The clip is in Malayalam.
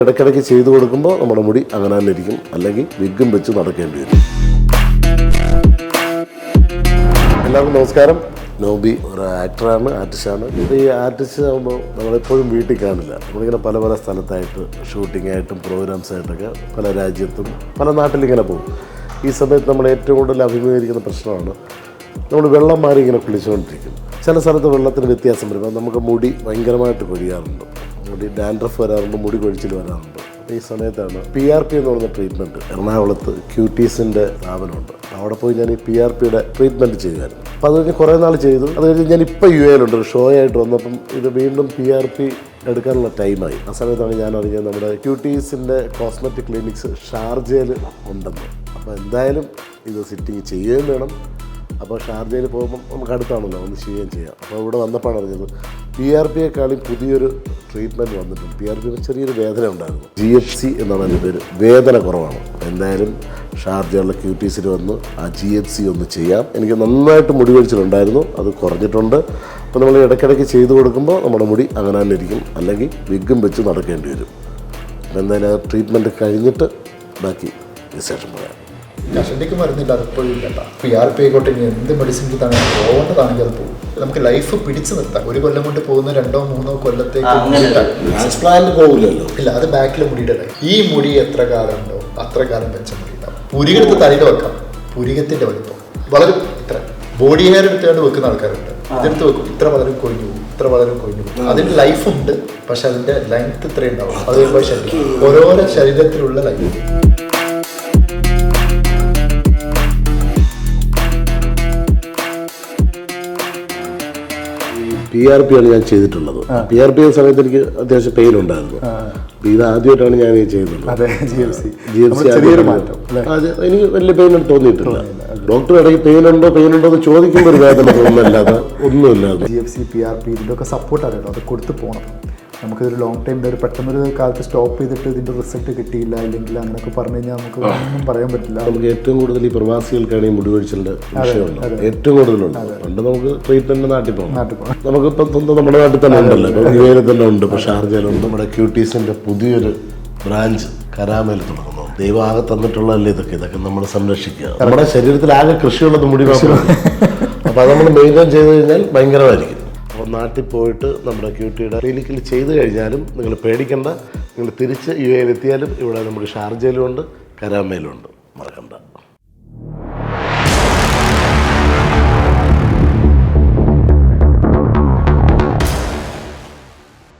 ഇടയ്ക്കിടയ്ക്ക് ചെയ്തു കൊടുക്കുമ്പോൾ നമ്മുടെ മുടി അങ്ങനെ തന്നെ ഇരിക്കും, അല്ലെങ്കിൽ വിഗും വെച്ച് നടക്കേണ്ടി വരും. എല്ലാവർക്കും നമസ്കാരം. നോബി ഒരു ആക്ടറാണ്, ആർട്ടിസ്റ്റാണ്. ഈ ആർട്ടിസ്റ്റ് ആകുമ്പോൾ നമ്മളെപ്പോഴും വീട്ടിൽ കാണില്ല. നമ്മളിങ്ങനെ പല പല സ്ഥലത്തായിട്ട് ഷൂട്ടിങ്ങായിട്ടും പ്രോഗ്രാംസായിട്ടൊക്കെ പല രാജ്യത്തും പല നാട്ടിലിങ്ങനെ പോകും. ഈ സമയത്ത് നമ്മൾ ഏറ്റവും കൂടുതൽ അഭിമുഖീകരിക്കുന്ന പ്രശ്നമാണ് നമ്മൾ വെള്ളം മാറി ഇങ്ങനെ കുളിച്ചുകൊണ്ടിരിക്കും. ചില സ്ഥലത്ത് വെള്ളത്തിന് വ്യത്യാസം വരുമ്പോൾ നമുക്ക് മുടി ഭയങ്കരമായിട്ട് കൊഴിയാറുണ്ട്, മുടി ഡാൻഡ്രഫ് വരാറുണ്ട്, മുടി കൊഴിച്ചിൽ വരാറുണ്ട്. അപ്പോൾ ഈ സമയത്താണ് PRP എന്ന് പറയുന്ന ട്രീറ്റ്മെൻറ്റ്. എറണാകുളത്ത് ക്യൂട്ടീസിൻ്റെ സ്ഥാപനമുണ്ട്, അവിടെ പോയി ഞാൻ ഈ PRPയുടെ ട്രീറ്റ്മെൻറ്റ് ചെയ്യുമായിരുന്നു. അപ്പോൾ അത് കഴിഞ്ഞ് കുറേ നാൾ ചെയ്തു. അത് കഴിഞ്ഞ് ഞാൻ ഇപ്പോൾ UAയിലുണ്ട്, ഒരു ഷോ ആയിട്ട് വന്നപ്പം ഇത് വീണ്ടും PRP എടുക്കാനുള്ള ടൈമായി. ആ സമയത്താണ് ഞാൻ അറിഞ്ഞത് നമ്മുടെ ക്യൂട്ടീസിൻ്റെ കോസ്മെറ്റിക് ക്ലിനിക്സ് ഷാർജയിൽ ഉണ്ടെന്ന്. അപ്പോൾ എന്തായാലും ഇത് സിറ്റിങ് ചെയ്യുകയും വേണം. അപ്പോൾ ഷാർജയിൽ പോകുമ്പം നമുക്ക് അടുത്താണല്ലോ, ഒന്ന് ചെയ്യുകയും ചെയ്യാം. അപ്പോൾ ഇവിടെ വന്നപ്പോഴാണ് അറിഞ്ഞത് PRPയെക്കാളും പുതിയൊരു ട്രീറ്റ്മെൻറ്റ് വന്നിട്ടുണ്ട്. PRP ചെറിയൊരു വേദന ഉണ്ടായിരുന്നു, GHC എന്നാണ് അതിൻ്റെ പേര്. വേദന കുറവാണ്. എന്തായാലും ഷാർജയുള്ള ക്യൂട്ടീസിൽ വന്ന് ആ GHC ഒന്ന് ചെയ്യാം. എനിക്ക് നന്നായിട്ട് മുടി കൊഴിച്ചിലുണ്ടായിരുന്നു, അത് കുറഞ്ഞിട്ടുണ്ട്. അപ്പോൾ നമ്മൾ ഇടയ്ക്കിടയ്ക്ക് ചെയ്തു കൊടുക്കുമ്പോൾ നമ്മുടെ മുടി അങ്ങനെ തന്നെ ഇരിക്കും, അല്ലെങ്കിൽ വിഗും വെച്ച് നടക്കേണ്ടി വരും. അപ്പോൾ എന്തായാലും ആ ട്രീറ്റ്മെൻറ്റ് കഴിഞ്ഞിട്ട് ബാക്കി വിശേഷം പറയാം. കഷണ്ടിക്ക് മരുന്നില്ല, അതെപ്പോഴും ഇല്ല. PRP ആയിക്കോട്ടെ, ഇനി എന്ത് മെഡിസിൻസ് പോകേണ്ടതാണെങ്കിൽ അത് പോകും. നമുക്ക് ലൈഫ് പിടിച്ചു നിർത്താം. ഒരു കൊല്ലം കൊണ്ട് പോകുന്ന 2-3 കൊല്ലത്തേക്ക് പോകില്ലല്ലോ. ഇല്ല, അത് ബാക്കിൽ മുടിയുടെ ഈ മുടി എത്ര കാലം ഉണ്ടോ അത്ര കാലം വെച്ച മുടി ഉണ്ടാവും. പുരികെടുത്ത് തലയിൽ വെക്കാം, പുരികത്തിന്റെ വലിപ്പം വളരും. ഇത്ര ബോഡി ഹെയർ എടുത്തുകൊണ്ട് വെക്കുന്ന ആൾക്കാരുണ്ട്, ഇതെടുത്ത് വെക്കും, ഇത്ര വളരും കൊഴിഞ്ഞു പോകും, ഇത്ര വളരും കൊഴിഞ്ഞു പോകും. അതിന്റെ ലൈഫുണ്ട്, പക്ഷെ അതിന്റെ ലെങ്ത് ഇത്രയും ഉണ്ടാവും. അത് വരുമ്പോൾ ശരീരം ഓരോരോ ശരീരത്തിലുള്ള ലൈഫ്. PRP ആണ് ഞാൻ ചെയ്തിട്ടുള്ളത്. PRP സമയത്ത് എനിക്ക് അത്യാവശ്യം പെയിൻ ഉണ്ടായിരുന്നു. ഇത് ആദ്യമായിട്ടാണ് ഞാൻ ഈ ചെയ്യുന്നത്. എനിക്ക് വലിയ പെയിൻ തോന്നിയിട്ടില്ല. ഡോക്ടർ ഇടയ്ക്ക് പെയിൻ ഉണ്ടോ എന്ന് ചോദിക്കുമ്പോൾ ഒരു വേദന തോന്നുന്നല്ലാതെ ഒന്നുമില്ലാതെ. GHC PRP ഇതിൻ്റെയൊക്കെ സപ്പോർട്ട് അറിയണം, അത് കൊടുത്ത് പോകണം. നമുക്കിതൊരു ലോങ് ടൈം ഒരു പെട്ടെന്നൊരു കാലത്ത് സ്റ്റോപ്പ് ചെയ്തിട്ട് ഇതിൻ്റെ റിസൾട്ട് കിട്ടിയില്ല, അല്ലെങ്കിൽ അങ്ങനെയൊക്കെ പറഞ്ഞു കഴിഞ്ഞാൽ നമുക്ക് ഒന്നും പറയാൻ പറ്റില്ല. നമുക്ക് ഏറ്റവും കൂടുതൽ ഈ പ്രവാസികൾക്കാണ് ഈ മുടി കൊഴിച്ചിലിൻ്റെ വിഷയമുണ്ട്, ഏറ്റവും കൂടുതലുണ്ട്. പണ്ട് നമുക്ക് ട്രീറ്റ്മെൻറ്റ് നാട്ടിൽ പോകണം. നമുക്കിപ്പം സ്വന്തം നമ്മുടെ നാട്ടിൽ തന്നെ ഉണ്ടല്ലോ, ഇപ്പം UAയിൽ തന്നെ ഉണ്ട്, ഇപ്പോൾ ഷാർജയിലുണ്ട്. നമ്മുടെ ക്യൂട്ടീസിൻ്റെ പുതിയൊരു ബ്രാഞ്ച് കരാമയിൽ തുടങ്ങുന്നു. ദൈവം ആകെ തന്നിട്ടുള്ളതല്ലേ ഇതൊക്കെ നമ്മൾ സംരക്ഷിക്കുക. നമ്മുടെ ശരീരത്തിൽ ആകെ കൃഷിയുള്ളത് മുടി മാത്രമാണ്. അപ്പോൾ അത് നമ്മൾ മെയിൻറ്റെയിൻ ചെയ്ത് കഴിഞ്ഞാൽ ഭയങ്കരമായിരിക്കും. അപ്പോൾ നാട്ടിൽ പോയിട്ട് നമ്മുടെ ക്യൂട്ടിയുടെ ക്ലിനിക്കിൽ ചെയ്ത് കഴിഞ്ഞാലും നിങ്ങൾ പേടിക്കണ്ട. നിങ്ങൾ തിരിച്ച് UAയിൽ എത്തിയാലും ഇവിടെ നമുക്ക് ഷാർജയിലും ഉണ്ട്, കരാമയിലും ഉണ്ട്, മറക്കണ്ട.